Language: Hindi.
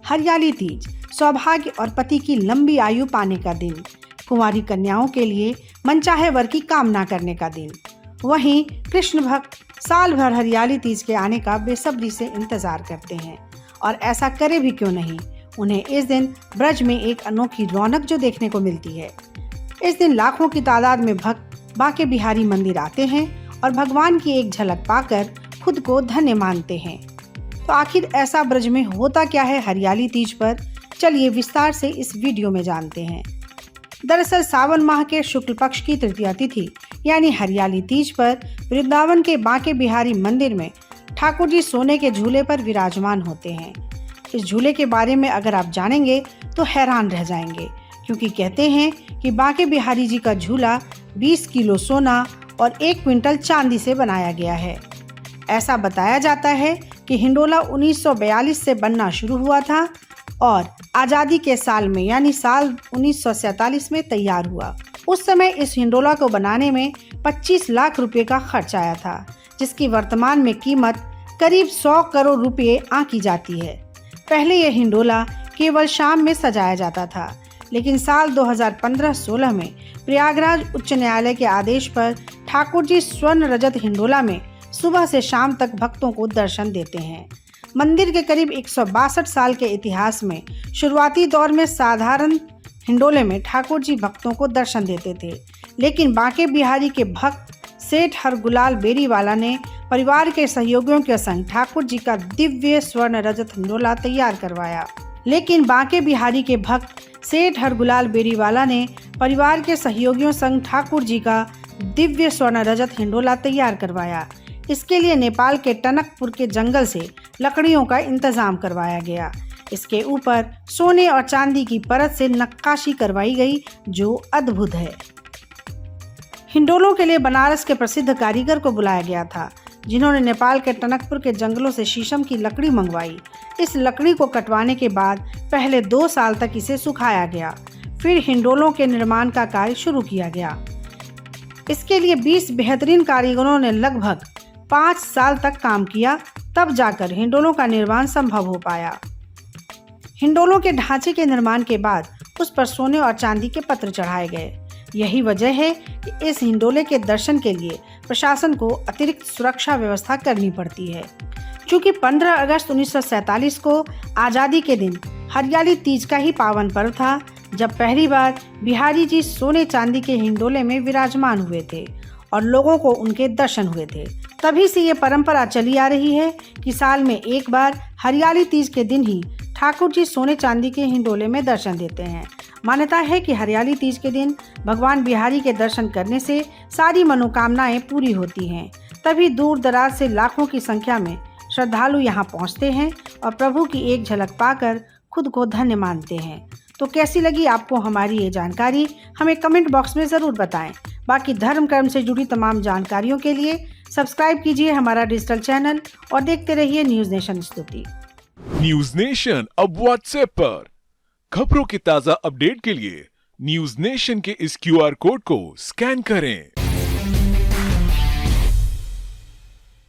हरियाली तीज, सौभाग्य और पति की लंबी आयु पाने का दिन। कुंवारी कन्याओं के लिए मनचाहे वर की कामना करने का दिन। वहीं कृष्ण भक्त साल भर हरियाली तीज के आने का बेसब्री से इंतजार करते हैं, और ऐसा करे भी क्यों नहीं। उन्हें इस दिन ब्रज में एक अनोखी रौनक जो देखने को मिलती है। इस दिन लाखों की तादाद में भक्त बांके बिहारी मंदिर आते हैं और भगवान की एक झलक पाकर खुद को धन्य मानते हैं। तो आखिर ऐसा ब्रज में होता क्या है हरियाली तीज पर, चलिए विस्तार से इस वीडियो में जानते हैं। दरअसल सावन माह के शुक्ल पक्ष की तृतीया तिथि यानी हरियाली तीज पर वृंदावन के बांके बिहारी मंदिर में ठाकुर जी सोने के झूले पर विराजमान होते हैं। इस झूले के बारे में अगर आप जानेंगे तो हैरान रह जाएंगे, क्योंकि कहते हैं कि बांके बिहारी जी का झूला 20 किलो सोना और 1 क्विंटल चांदी से बनाया गया है। ऐसा बताया जाता है कि हिंडोला 1942 से बनना शुरू हुआ था और आज़ादी के साल में यानी साल 1947 में तैयार हुआ। उस समय इस हिंडोला को बनाने में 25 लाख रुपए का खर्च आया था, जिसकी वर्तमान में कीमत करीब 100 करोड़ रुपए आंकी जाती है। पहले यह हिंडोला केवल शाम में सजाया जाता था, लेकिन साल 2015-16 में प्रयागराज उच्च न्यायालय के आदेश पर ठाकुर जी स्वर्ण रजत हिंडोला में सुबह से शाम तक भक्तों को दर्शन देते हैं। मंदिर के करीब 162 साल के इतिहास में शुरुआती दौर में साधारण हिंडोले में ठाकुर जी भक्तों को दर्शन देते थे, लेकिन बांके बिहारी के भक्त सेठ हरगुलाल बेरीवाला ने परिवार के सहयोगियों के संग ठाकुर जी का दिव्य स्वर्ण रजत हिंडोला तैयार करवाया। लेकिन बांके बिहारी के भक्त सेठ हरगुलाल बेरीवाला ने परिवार के सहयोगियों संग ठाकुर जी का दिव्य स्वर्ण रजत हिंडोला तैयार करवाया। इसके लिए नेपाल के टनकपुर के जंगल से लकड़ियों का इंतजाम करवाया गया। इसके ऊपर सोने और चांदी की परत से नक्काशी करवाई गई, जो अद्भुत है। हिंडोलों के लिए बनारस के प्रसिद्ध कारीगर को बुलाया गया था, जिन्होंने नेपाल के टनकपुर के जंगलों से शीशम की लकड़ी मंगवाई। इस लकड़ी को कटवाने के बाद पहले 2 साल तक इसे सुखाया गया, फिर हिंडोलों के निर्माण का कार्य शुरू किया गया। इसके लिए 20 बेहतरीन कारीगरों ने लगभग 5 साल तक काम किया, तब जाकर हिंडोलों का निर्माण संभव हो पाया। हिंडोलों के ढांचे के निर्माण के बाद उस पर सोने और चांदी के पत्र चढ़ाए गए। यही वजह है कि इस हिंडोले के दर्शन के लिए प्रशासन को अतिरिक्त सुरक्षा व्यवस्था करनी पड़ती है। चूँकि 15 अगस्त 1947 को आज़ादी के दिन हरियाली तीज का ही पावन पर्व था, जब पहली बार बिहारी जी सोने चांदी के हिंडोले में विराजमान हुए थे और लोगों को उनके दर्शन हुए थे। तभी से ये परंपरा चली आ रही है कि साल में एक बार हरियाली तीज के दिन ही ठाकुर जी सोने चांदी के हिंडोले में दर्शन देते हैं। मान्यता है कि हरियाली तीज के दिन भगवान बिहारी के दर्शन करने से सारी मनोकामनाएं पूरी होती हैं। तभी दूर दराज से लाखों की संख्या में श्रद्धालु यहाँ पहुँचते हैं और प्रभु की एक झलक पाकर खुद को धन्य मानते हैं। तो कैसी लगी आपको हमारी ये जानकारी, हमें कमेंट बॉक्स में ज़रूर बताएं। बाकी धर्म कर्म से जुड़ी तमाम जानकारियों के लिए सब्सक्राइब कीजिए हमारा डिजिटल चैनल और देखते रहिए न्यूज़ नेशन स्तुति। न्यूज नेशन अब व्हाट्सएप पर खबरों की ताज़ा अपडेट के लिए न्यूज नेशन के इस QR कोड को स्कैन करें।